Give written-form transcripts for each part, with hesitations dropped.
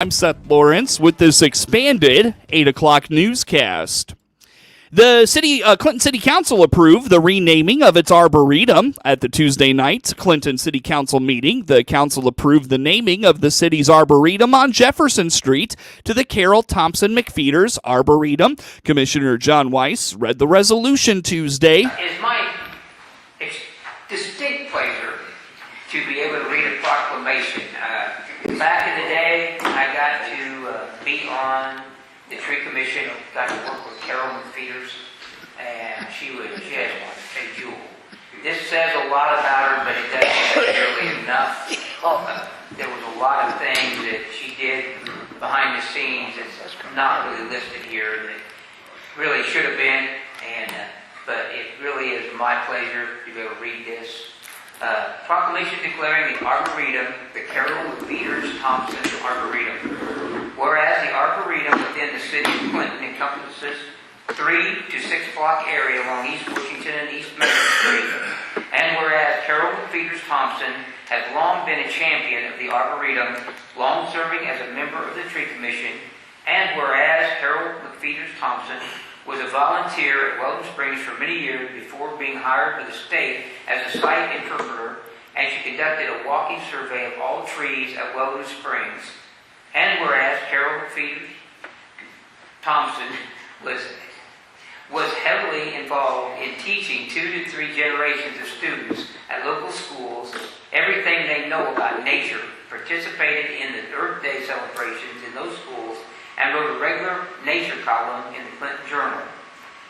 I'm Seth Lawrence with this expanded 8 o'clock newscast. The Clinton City Council approved the renaming of its Arboretum at the Tuesday night Clinton City Council meeting. The council approved the naming of the city's Arboretum on Jefferson Street to the Carol Thompson McPheeters Arboretum. Commissioner John Weiss read the resolution Tuesday. It's my distinct pleasure to be able to read a proclamation. Back in the day, I got to be on the tree commission, got to work with Carol McPheeters, and she has a jewel. This says a lot about her, but it doesn't say really enough. There was a lot of things that she did behind the scenes that's not really listed here that really should have been, but it really is my pleasure to be able to read this. Proclamation declaring the Arboretum the Carol McPheeters Thompson Arboretum. Whereas the Arboretum within the city of Clinton encompasses 3 to 6 block area along East Washington and East Main Street. And whereas Carol McPheeters Thompson has long been a champion of the Arboretum, long serving as a member of the Tree Commission, and whereas Carol McPheeters Thompson was a volunteer at Weldon Springs for many years before being hired by the state as a site interpreter, and she conducted a walking survey of all trees at Weldon Springs. And whereas Carol McPheeters Thompson was heavily involved in teaching 2 to 3 generations of students at local schools everything they know about nature, participated in the Earth Day celebrations in those schools, and wrote a regular nature column in the Clinton Journal.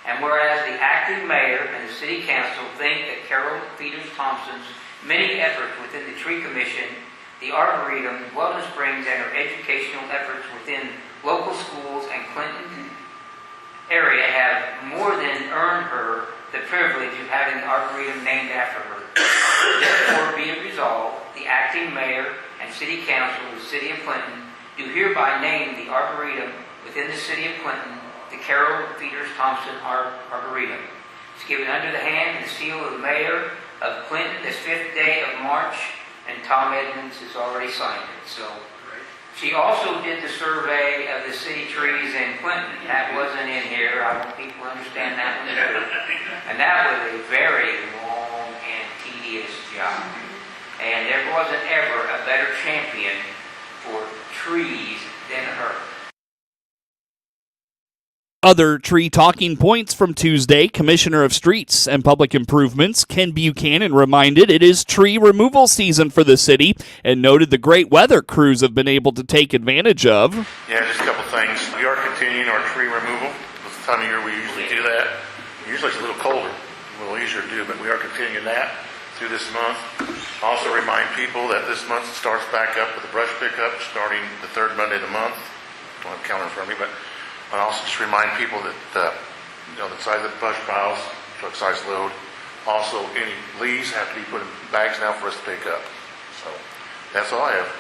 And whereas the acting mayor and the city council think that Carol McPheeters Thompson's many efforts within the Tree Commission, the Arboretum, Weldon Springs, and her educational efforts within local schools and Clinton area have more than earned her the privilege of having the Arboretum named after her. Therefore, be it resolved, the acting mayor and city council of the city of Clinton do hereby name the Arboretum within the city of Clinton the Carol McPheeters Thompson Arboretum. It's given under the hand and the seal of the mayor of Clinton this 5th day of March, and Tom Edmonds has already signed it. So she also did the survey of the city trees in Clinton. That wasn't in here. I want people to understand that one too. And that was a very long and tedious job. And there wasn't ever a better champion for trees than her. Other tree talking points from Tuesday, Commissioner of Streets and Public Improvements Ken Buchanan reminded it is tree removal season for the city and noted the great weather crews have been able to take advantage of. Yeah, just a couple things. We are continuing our tree removal. It's the time of year we usually do that. Usually it's a little colder, a little easier to do, but we are continuing that through this month. Also remind people that this month starts back up with the brush pickup starting the 3rd Monday of the month. I don't have a calendar in front of me, but I also just remind people that the size of the brush piles, truck size load. Also, any leaves have to be put in bags now for us to pick up. So that's all I have.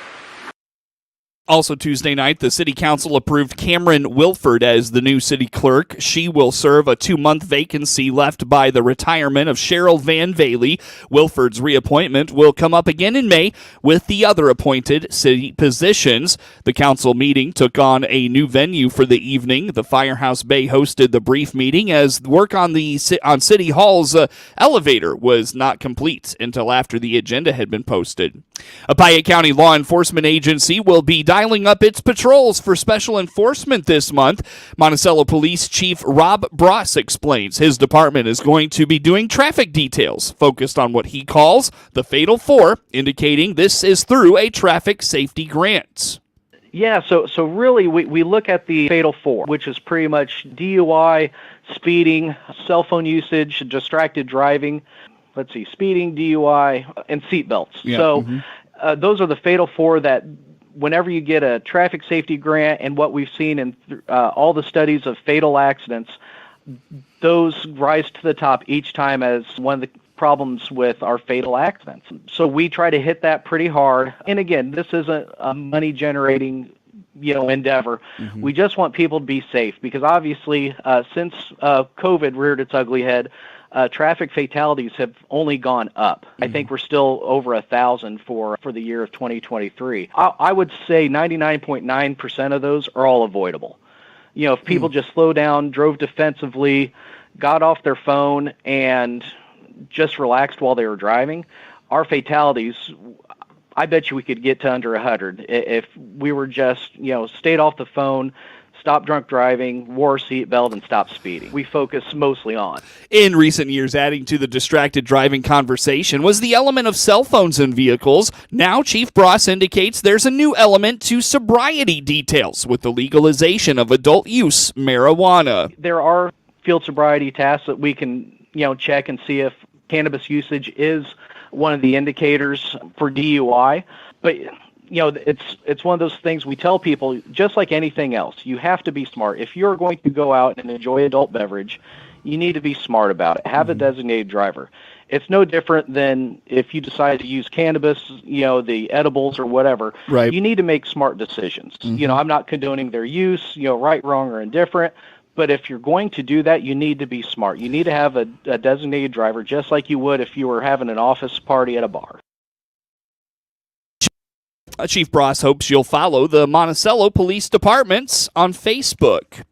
Also Tuesday night, the City Council approved Cameron Wilford as the new city clerk. She will serve a 2-month vacancy left by the retirement of Cheryl Van Valey. Wilford's reappointment will come up again in May with the other appointed city positions. The council meeting took on a new venue for the evening. The Firehouse Bay hosted the brief meeting as work on City Hall's elevator was not complete until after the agenda had been posted. A Piatt County law enforcement agency will be dialing up its patrols for special enforcement this month. Monticello Police Chief Rob Bross explains his department is going to be doing traffic details focused on what he calls the Fatal 4, indicating this is through a traffic safety grant. Yeah, so really we look at the Fatal 4, which is pretty much DUI, speeding, cell phone usage, distracted driving. Let's see, speeding, DUI, and seatbelts. Yeah. So those are the Fatal 4 that whenever you get a traffic safety grant, and what we've seen in all the studies of fatal accidents, those rise to the top each time as one of the problems with our fatal accidents. So we try to hit that pretty hard. And again, this isn't a money-generating endeavor. Mm-hmm. We just want people to be safe because obviously since COVID reared its ugly head, traffic fatalities have only gone up. I think we're still over 1,000 for the year of 2023. I would say 99.9% of those are all avoidable. If people just slow down, drove defensively, got off their phone, and just relaxed while they were driving, our fatalities, I bet you we could get to under 100 if we were just, stayed off the phone, stopped drunk driving, wore a seatbelt, and stopped speeding. We focus mostly on. In recent years, adding to the distracted driving conversation was the element of cell phones in vehicles. Now, Chief Bross indicates there's a new element to sobriety details with the legalization of adult use marijuana. There are field sobriety tests that we can, check and see if cannabis usage is one of the indicators for DUI. But it's one of those things we tell people, just like anything else, you have to be smart. If you're going to go out and enjoy adult beverage, you need to be smart about it. Have a designated driver. It's no different than if you decide to use cannabis, the edibles or whatever. Right. You need to make smart decisions. I'm not condoning their use, right, wrong, or indifferent. But if you're going to do that, you need to be smart. You need to have a designated driver, just like you would if you were having an office party at a bar. Chief Bross hopes you'll follow the Monticello Police Departments on Facebook.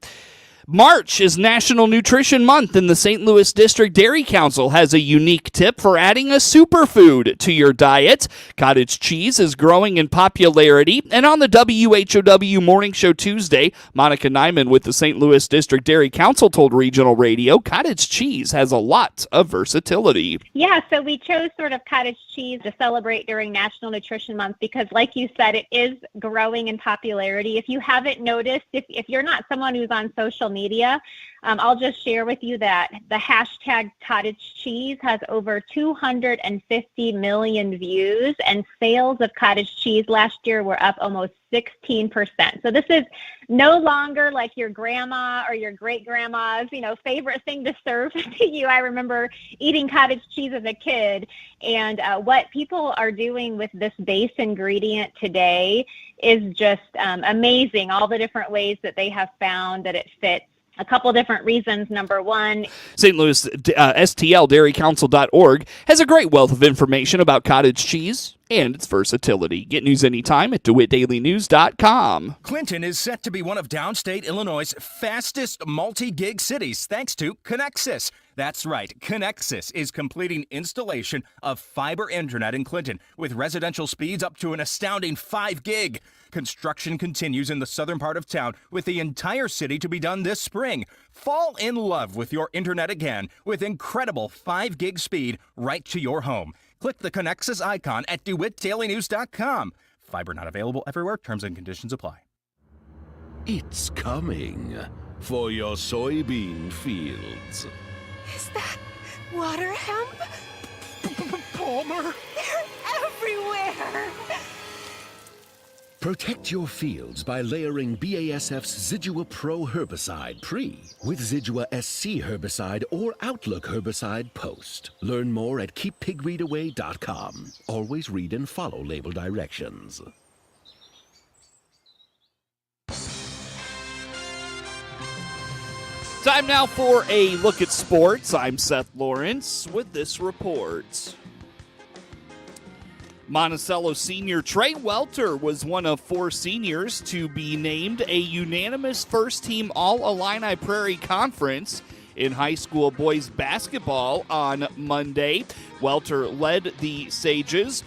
March is National Nutrition Month, and the St. Louis District Dairy Council has a unique tip for adding a superfood to your diet. Cottage cheese is growing in popularity, and on the WHOW Morning Show Tuesday, Monica Nyman with the St. Louis District Dairy Council told Regional Radio cottage cheese has a lot of versatility. Yeah, so we chose sort of cottage cheese to celebrate during National Nutrition Month because, like you said, it is growing in popularity. If you haven't noticed, if you're not someone who's on social media, I'll just share with you that the hashtag cottage cheese has over 250 million views, and sales of cottage cheese last year were up almost 16%. So this is no longer like your grandma or your great-grandma's, favorite thing to serve to you. I remember eating cottage cheese as a kid, and what people are doing with this base ingredient today is just amazing. All the different ways that they have found that it fits. A couple different reasons. Number one, St. Louis STLDairyCouncil.org has a great wealth of information about cottage cheese and its versatility. Get news anytime at DeWittDailyNews.com. Clinton is set to be one of downstate Illinois' fastest multi-gig cities thanks to Connexus. That's right, Connexus is completing installation of fiber internet in Clinton with residential speeds up to an astounding 5 gig. Construction continues in the southern part of town with the entire city to be done this spring. Fall in love with your internet again with incredible 5 gig speed right to your home. Click the Connexus icon at DeWittDailyNews.com. Fiber not available everywhere. Terms and conditions apply. It's coming for your soybean fields. Is that water hemp? Palmer? They're everywhere! Protect your fields by layering BASF's Zidua Pro herbicide pre with Zidua SC herbicide or Outlook herbicide post. Learn more at keeppigweedaway.com. Always read and follow label directions. Time now for a look at sports. I'm Seth Lawrence with this report. Monticello senior Trey Welter was one of 4 seniors to be named a unanimous first-team All-Illini Prairie Conference in high school boys basketball on Monday. Welter led the Sages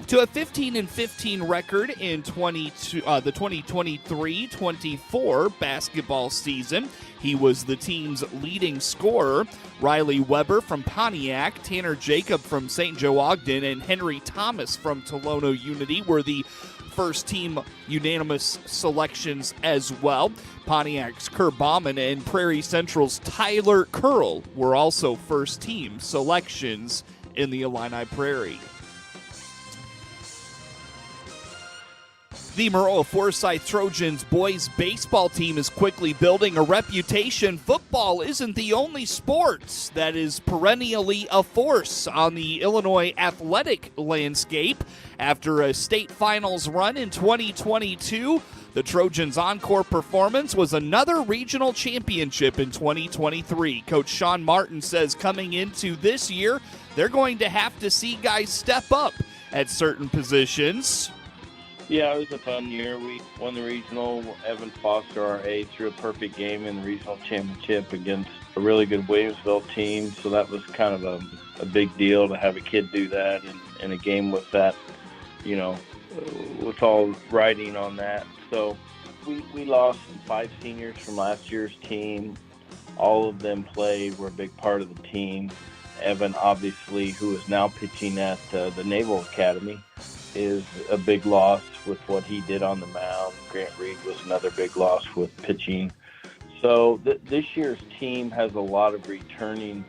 to a 15-15 record in the 2023-24 basketball season. He was the team's leading scorer. Riley Weber from Pontiac, Tanner Jacob from St. Joe Ogden, and Henry Thomas from Tolono Unity were the first-team unanimous selections as well. Pontiac's Kerr Bauman and Prairie Central's Tyler Curl were also first-team selections in the Illini Prairie. The Maroa-Forsyth Trojans boys baseball team is quickly building a reputation. Football isn't the only sport that is perennially a force on the Illinois athletic landscape. After a state finals run in 2022, The Trojans' encore performance was another regional championship in 2023. Coach Sean Martin says coming into this year, they're going to have to see guys step up at certain positions. Yeah, it was a fun year. We won the regional. Evan Foster, our aide, threw a perfect game in the regional championship against a really good Williamsville team. So that was kind of a big deal to have a kid do that in a game with that, with all riding on that. So we lost 5 seniors from last year's team. All of them played, were a big part of the team. Evan, obviously, who is now pitching at the Naval Academy, is a big loss with what he did on the mound. Grant Reed was another big loss with pitching. So this year's team has a lot of returning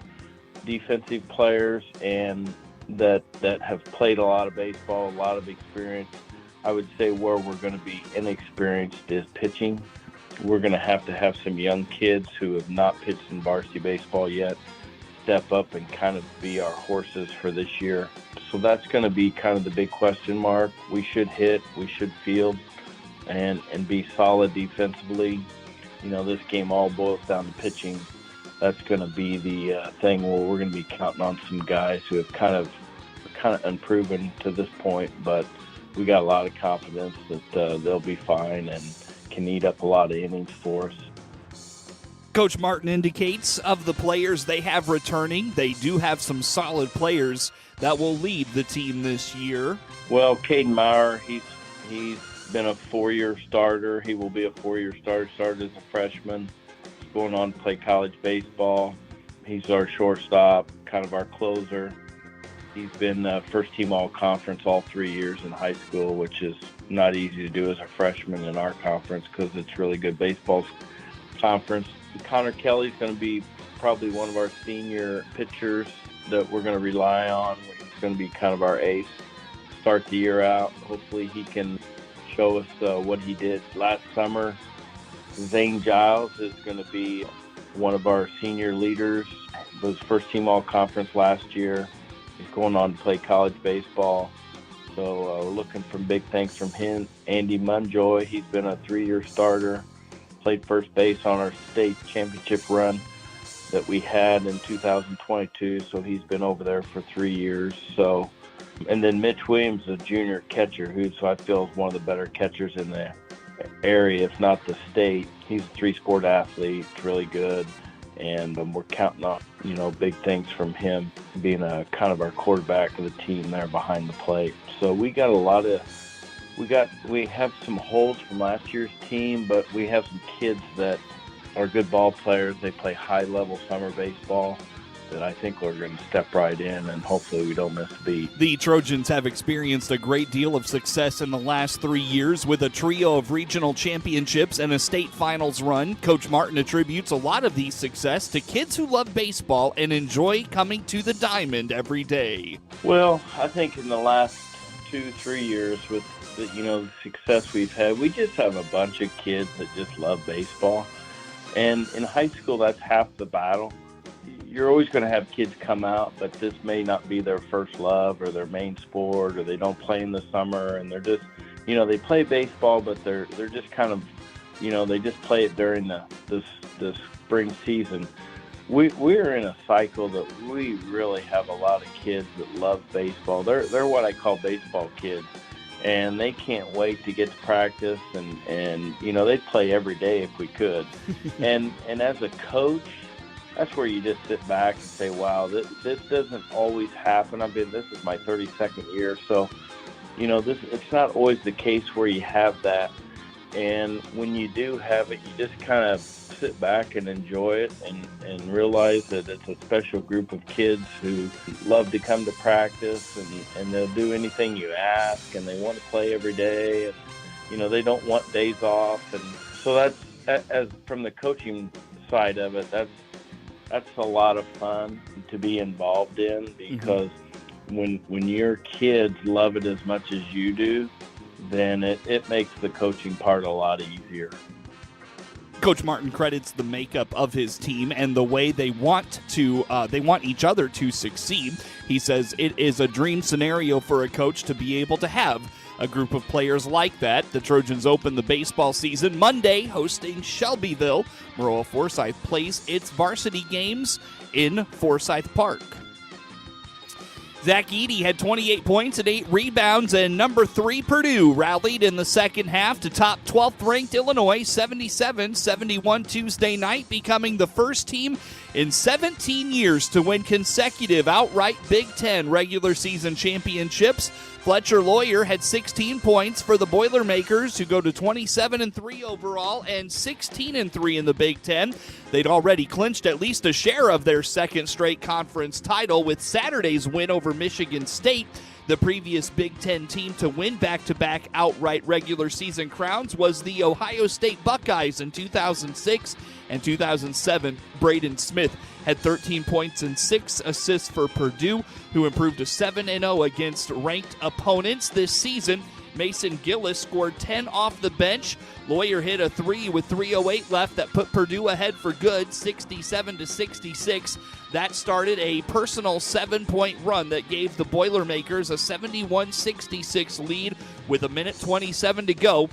defensive players and that have played a lot of baseball, a lot of experience. I would say where we're going to be inexperienced is pitching. We're going to have some young kids who have not pitched in varsity baseball yet step up and kind of be our horses for this year. So that's going to be kind of the big question mark. We should hit, we should field, and be solid defensively. This game all boils down to pitching. That's going to be the thing where we're going to be counting on some guys who have kind of unproven to this point, but we got a lot of confidence that they'll be fine and can eat up a lot of innings for us. Coach Martin indicates of the players they have returning, they do have some solid players that will lead the team this year. Well, Caden Meyer, he's been a 4-year starter. He will be a 4-year starter. Started as a freshman. He's going on to play college baseball. He's our shortstop, kind of our closer. He's been first-team all-conference all 3 years in high school, which is not easy to do as a freshman in our conference because it's really good baseball conference. Connor Kelly's going to be probably one of our senior pitchers that we're going to rely on. He's going to be kind of our ace, start the year out. Hopefully he can show us what he did last summer. Zane Giles is going to be one of our senior leaders. Was first-team all-conference last year. He's going on to play college baseball. So we're looking for big things from him. Andy Munjoy, he's been a 3-year starter. Played first base on our state championship run that we had in 2022. So he's been over there for 3 years. So, and then Mitch Williams, a junior catcher, who I feel is one of the better catchers in the area, if not the state. He's a 3-sport athlete, really good. And we're counting on, big things from him being a kind of our quarterback of the team there behind the plate. So we got we have some holes from last year's team, but we have some kids that are good ball players. They play high-level summer baseball that I think we're going to step right in, and hopefully we don't miss a beat. The Trojans have experienced a great deal of success in the last 3 years with a trio of regional championships and a state finals run. Coach Martin attributes a lot of the success to kids who love baseball and enjoy coming to the diamond every day. Well, I think in the last 2-3 years with the success we've had, we just have a bunch of kids that just love baseball. And in high school, that's half the battle. You're always going to have kids come out, but this may not be their first love or their main sport, or they don't play in the summer, and they're just, they play baseball, but they're just kind of, they just play it during the spring season. We're in a cycle that we really have a lot of kids that love baseball. They're what I call baseball kids, and they can't wait to get to practice, and they'd play every day if we could. and as a coach, that's where you just sit back and say, wow, this doesn't always happen. This is my 32nd year, so, it's not always the case where you have that. And when you do have it, you just kind of sit back and enjoy it and realize that it's a special group of kids who love to come to practice, and they'll do anything you ask, and they want to play every day, and, they don't want days off. And so that's, as from the coaching side of it, that's a lot of fun to be involved in, because when your kids love it as much as you do, then it makes the coaching part a lot easier. Coach Martin credits the makeup of his team and the way they want each other to succeed. He says it is a dream scenario for a coach to be able to have a group of players like that. The Trojans open the baseball season Monday, hosting Shelbyville. Maroa-Forsyth plays its varsity games in Forsyth Park. Zach Eady had 28 points and 8 rebounds, and number 3 Purdue rallied in the second half to top 12th-ranked Illinois 77-71 Tuesday night, becoming the first team in 17 years to win consecutive outright Big Ten regular season championships. Fletcher Lawyer had 16 points for the Boilermakers, who go to 27-3 overall and 16-3 in the Big Ten. They'd already clinched at least a share of their second straight conference title with Saturday's win over Michigan State. The previous Big Ten team to win back-to-back outright regular season crowns was the Ohio State Buckeyes in 2006 and 2007. Braden Smith had 13 points and 6 assists for Purdue, who improved to 7-0 against ranked opponents this season. Mason Gillis scored 10 off the bench. Lawyer hit a 3 with 3:08 left that put Purdue ahead for good, 67-66. That started a personal 7-point run that gave the Boilermakers a 71-66 lead with a minute 27 to go.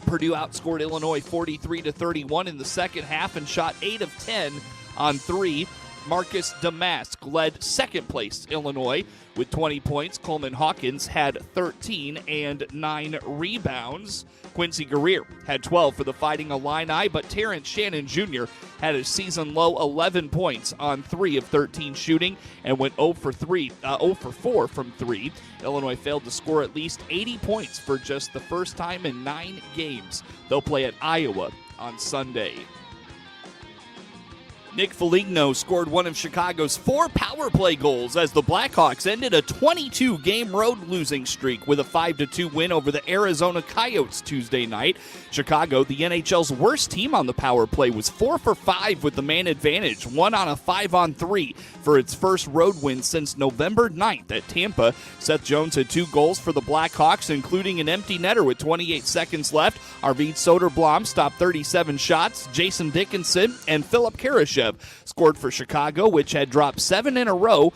Purdue outscored Illinois 43-31 in the second half and shot 8 of 10 on 3. Marcus Damask led second place Illinois with 20 points. Coleman Hawkins had 13 and 9 rebounds. Quincy Guerrier had 12 for the Fighting Illini, but Terrence Shannon Jr. had a season-low 11 points on 3 of 13 shooting and went 0 for 4 from 3. Illinois failed to score at least 80 points for just the first time in 9 games. They'll play at Iowa on Sunday. Nick Foligno scored one of Chicago's 4 power play goals as the Blackhawks ended a 22-game road losing streak with a 5-2 win over the Arizona Coyotes Tuesday night. Chicago, the NHL's worst team on the power play, was 4 for 5 with the man advantage, 1 on a 5-on-3 for its first road win since November 9th at Tampa. Seth Jones had 2 goals for the Blackhawks, including an empty netter with 28 seconds left. Arvid Soderblom stopped 37 shots. Jason Dickinson and Philip Karashev scored for Chicago, which had dropped 7 in a row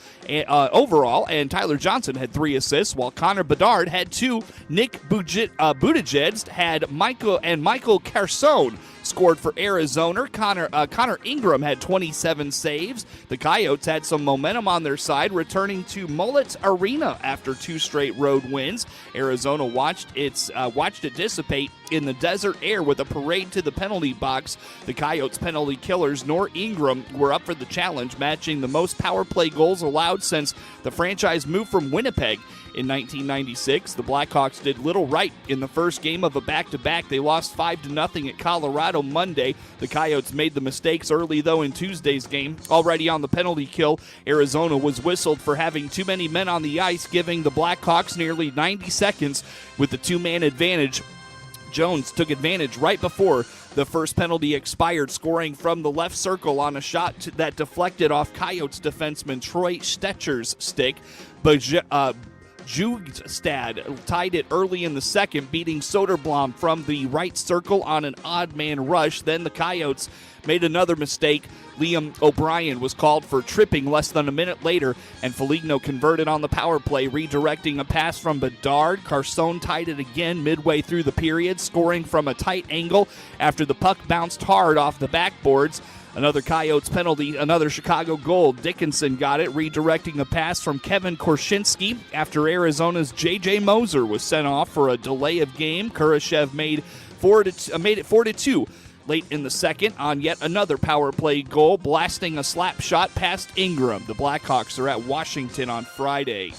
overall, and Tyler Johnson had 3 assists, while Connor Bedard had 2. Nick Buttigieg had Michael Carson scored for Arizona. Connor Ingram had 27 saves. The Coyotes had some momentum on their side, returning to Mullet Arena after 2 straight road wins. Arizona watched it dissipate in the desert air with a parade to the penalty box. The Coyotes penalty killers, nor Ingram, were up for the challenge, matching the most power play goals allowed since the franchise moved from Winnipeg in 1996. The Blackhawks did little right in the first game of a back-to-back. They lost 5-0 at Colorado Monday. The Coyotes made the mistakes early, though, in Tuesday's game. Already on the penalty kill, Arizona was whistled for having too many men on the ice, giving the Blackhawks nearly 90 seconds with the 2-man advantage. Jones took advantage right before the first penalty expired, scoring from the left circle on a shot that deflected off Coyotes defenseman Troy Stetcher's stick. Jugstad tied it early in the second, beating Soderblom from the right circle on an odd man rush. Then the Coyotes made another mistake. Liam O'Brien was called for tripping less than a minute later, and Foligno converted on the power play, redirecting a pass from Bedard. Carson tied it again midway through the period, scoring from a tight angle after the puck bounced hard off the backboards. Another Coyotes penalty, another Chicago goal. Dickinson got it, redirecting a pass from Kevin Korshinsky after Arizona's J.J. Moser was sent off for a delay of game. Kurashev made it 4-2 late in the second on yet another power play goal, blasting a slap shot past Ingram. The Blackhawks are at Washington on Friday.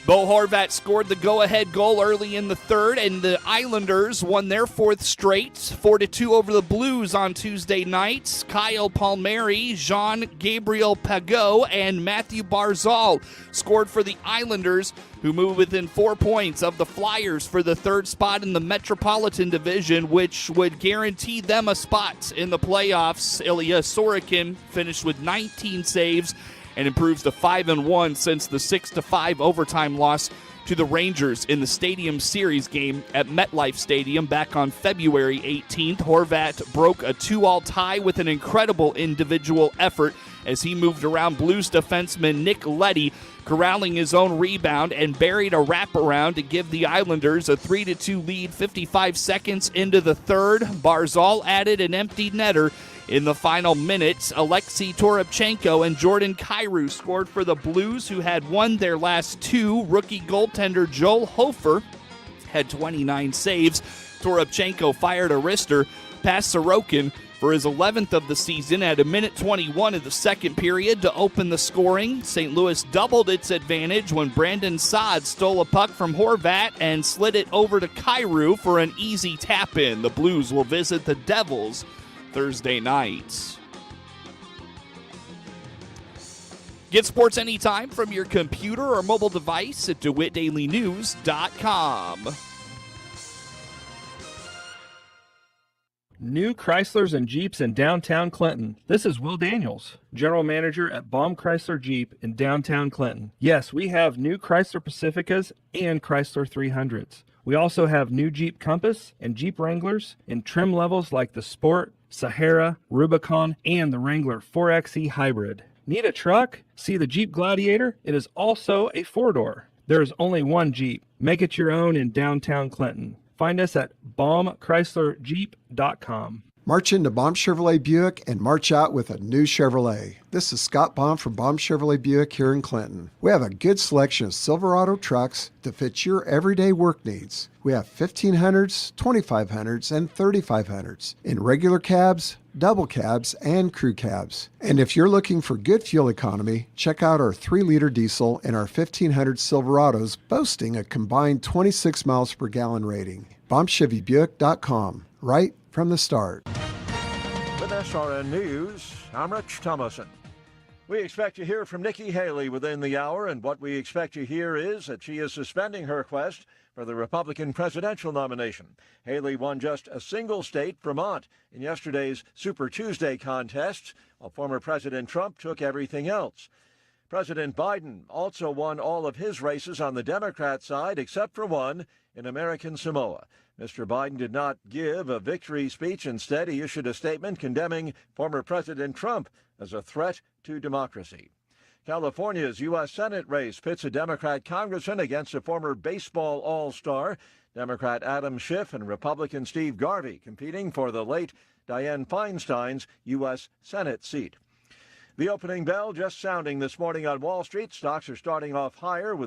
Bo Horvat scored the go-ahead goal early in the third, and the Islanders won their 4th straight, 4-2 over the Blues on Tuesday night. Kyle Palmieri, Jean-Gabriel Pageau, and Matthew Barzal scored for the Islanders, who move within 4 points of the Flyers for the 3rd spot in the Metropolitan Division, which would guarantee them a spot in the playoffs. Ilya Sorokin finished with 19 saves and improves to 5-1 since the 6-5 overtime loss to the Rangers in the Stadium Series game at MetLife Stadium back on February 18th. Horvat broke a 2-all tie with an incredible individual effort as he moved around Blues defenseman Nick Leddy, corralling his own rebound and buried a wraparound to give the Islanders a 3-2 lead 55 seconds into the third. Barzal added an empty netter in the final minutes. Alexei Toropchenko and Jordan Kyrou scored for the Blues, who had won their last two. Rookie goaltender Joel Hofer had 29 saves. Toropchenko fired a wrister past Sorokin for his 11th of the season at a minute 21 of the second period to open the scoring. St. Louis doubled its advantage when Brandon Saad stole a puck from Horvat and slid it over to Kyrou for an easy tap-in. The Blues will visit the Devils Thursday night. Get sports anytime from your computer or mobile device at DeWittDailyNews.com. New Chryslers and Jeeps in downtown Clinton. This is Will Daniels, General Manager at Baum Chrysler Jeep in downtown Clinton. Yes, we have new Chrysler Pacificas and Chrysler 300s. We also have new Jeep Compass and Jeep Wranglers in trim levels like the Sport, Sahara, Rubicon, and the Wrangler 4xe Hybrid. Need a truck? See the Jeep Gladiator? It is also a four-door. There is only one Jeep. Make it your own in downtown Clinton. Find us at baumchryslerjeep.com. March into Baum Chevrolet Buick and march out with a new Chevrolet. This is Scott Baum from Baum Chevrolet Buick here in Clinton. We have a good selection of Silverado trucks to fit your everyday work needs. We have 1500s, 2500s, and 3500s in regular cabs, double cabs, and crew cabs. And if you're looking for good fuel economy, check out our 3-liter diesel and our 1500 Silverados boasting a combined 26 miles per gallon rating. BaumChevyBuick.com, right from the start. With SRN News, I'm Rich Thomason. We expect to hear from Nikki Haley within the hour, and what we expect to hear is that she is suspending her quest for the Republican presidential nomination. Haley won just a single state, Vermont, in yesterday's Super Tuesday contest, while former President Trump took everything else. President Biden also won all of his races on the Democrat side, except for one in American Samoa. Mr. Biden did not give a victory speech. Instead, he issued a statement condemning former President Trump as a threat to democracy. California's U.S. Senate race pits a Democrat congressman against a former baseball all-star, Democrat Adam Schiff and Republican Steve Garvey, competing for the late Dianne Feinstein's U.S. Senate seat. The opening bell just sounding this morning on Wall Street. Stocks are starting off higher with